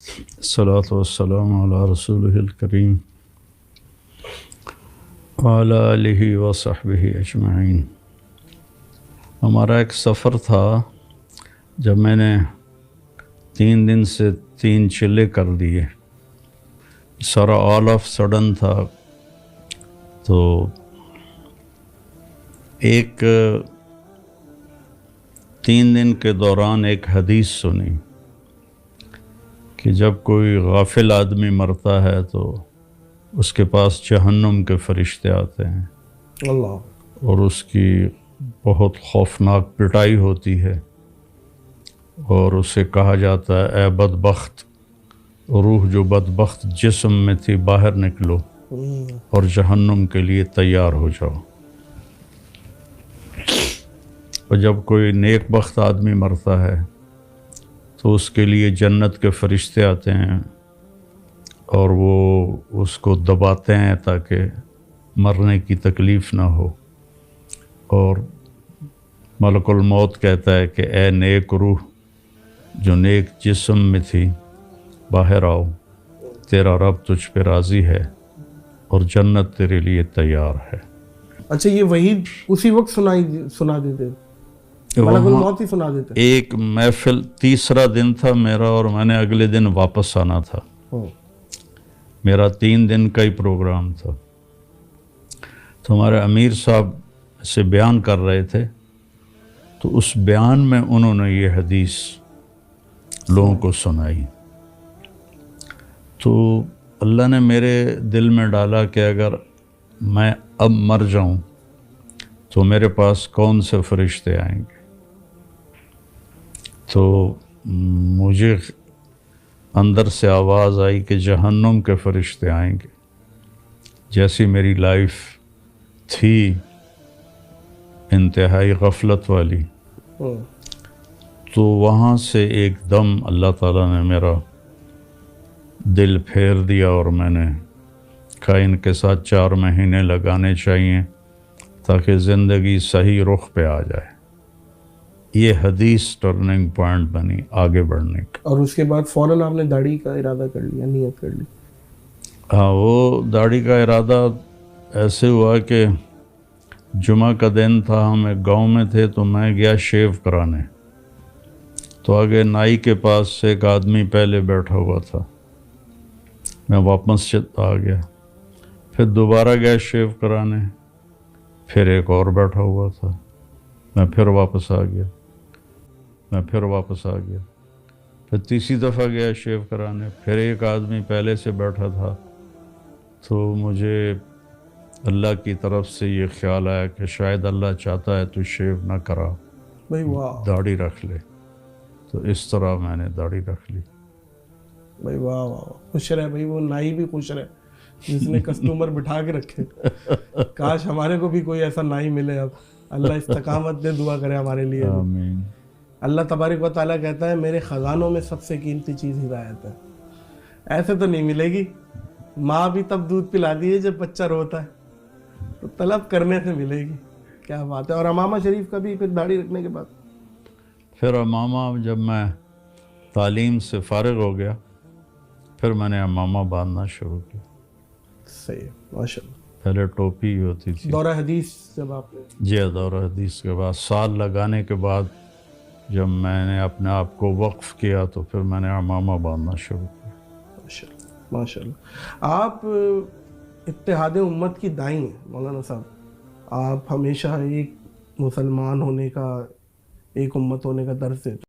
الصلاۃ والسلام علی رسولہ الکریم وعلی آلہ وصحبہ اجمعین۔ ہمارا ایک سفر تھا، جب میں نے 3 دن سے 3 چلے کر دیے، سارا آل آف سڈن تھا۔ تو ایک 3 دن کے دوران ایک حدیث سنی کہ جب کوئی غافل آدمی مرتا ہے تو اس کے پاس جہنم کے فرشتے آتے ہیں اللہ، اور اس کی بہت خوفناک پٹائی ہوتی ہے، اور اسے کہا جاتا ہے اے بدبخت، روح جو بدبخت جسم میں تھی باہر نکلو اور جہنم کے لیے تیار ہو جاؤ۔ اور جب کوئی نیک بخت آدمی مرتا ہے تو اس کے لیے جنت کے فرشتے آتے ہیں اور وہ اس کو دباتے ہیں تاکہ مرنے کی تکلیف نہ ہو، اور ملک الموت کہتا ہے کہ اے نیک روح جو نیک جسم میں تھی باہر آؤ، تیرا رب تجھ پہ راضی ہے اور جنت تیرے لیے تیار ہے۔ اچھا، یہ وہی اسی وقت سنا دیتے، ملک الموت ہی سنا دیتے؟ ایک محفل، تیسرا دن تھا میرا، اور میں نے اگلے دن واپس آنا تھا۔ میرا 3 دن کا ہی پروگرام تھا۔ تو ہمارے امیر صاحب سے بیان کر رہے تھے، تو اس بیان میں انہوں نے یہ حدیث لوگوں کو سنائی۔ تو اللہ نے میرے دل میں ڈالا کہ اگر میں اب مر جاؤں تو میرے پاس کون سے فرشتے آئیں گے۔ تو مجھے اندر سے آواز آئی کہ جہنم کے فرشتے آئیں گے۔ جیسی میری لائف تھی انتہائی غفلت والی، تو وہاں سے ایک دم اللہ تعالیٰ نے میرا دل پھیر دیا، اور میں نے کہا ان کے ساتھ 4 مہینے لگانے چاہیے تاکہ زندگی صحیح رخ پہ آ جائے۔ یہ حدیث ٹرننگ پوائنٹ بنی آگے بڑھنے کا۔ اور اس کے بعد فوراً آپ نے داڑھی کا ارادہ کر لیا، نیت کر لی؟ ہاں، وہ داڑھی کا ارادہ ایسے ہوا کہ جمعہ کا دن تھا، ہم ایک گاؤں میں تھے، تو میں گیا شیو کرانے۔ تو آگے نائی کے پاس ایک آدمی پہلے بیٹھا ہوا تھا، میں واپس آ گیا، پھر دوبارہ گیا شیو کرانے، پھر ایک اور بیٹھا ہوا تھا، میں پھر واپس آ گیا، میں پھر واپس آ گیا، پھر تیسری دفعہ گیا شیو کرانے، پھر ایک آدمی پہلے سے بیٹھا تھا۔ تو مجھے اللہ کی طرف سے یہ خیال آیا کہ شاید اللہ چاہتا ہے تو شیو نہ کرا، بھائی واہ، داڑھی رکھ لے۔ تو اس طرح میں نے داڑھی رکھ لی۔ بھائی واہ واہ، خوش رہے بھائی، وہ نائی بھی خوش رہے جس نے کسٹمر بٹھا کے رکھے۔ کاش ہمارے کو بھی کوئی ایسا نائی ملے۔ اب اللہ استقامت دے، دعا کرے ہمارے لیے۔ آمین۔ اللہ تبارک و تعالیٰ کہتا ہے میرے خزانوں میں سب سے قیمتی چیز ہدایت ہے۔ ایسے تو نہیں ملے گی، ماں بھی تب دودھ پلا دیے جب بچہ روتا ہے، تو طلب کرنے سے ملے گی۔ کیا بات ہے۔ اور امامہ شریف کا بھی پھر داڑھی رکھنے کے بعد؟ پھر امامہ جب میں تعلیم سے فارغ ہو گیا، پھر میں نے امامہ باندھنا شروع کیا۔ صحیح، ماشاء اللہ۔ پہلے ٹوپی ہی ہوتی تھی۔ دورہ حدیث جب آپ نے؟ جی، دورہ حدیث کے بعد سال لگانے کے بعد جب میں نے اپنے آپ کو وقف کیا تو پھر میں نے امامہ باندھنا شروع کیا۔ ماشاء اللہ، ماشاء اللہ۔ آپ اتحاد امت کی داعی ہیں مولانا صاحب۔ آپ ہمیشہ ایک مسلمان ہونے کا، ایک امت ہونے کا درس دیتے ہیں۔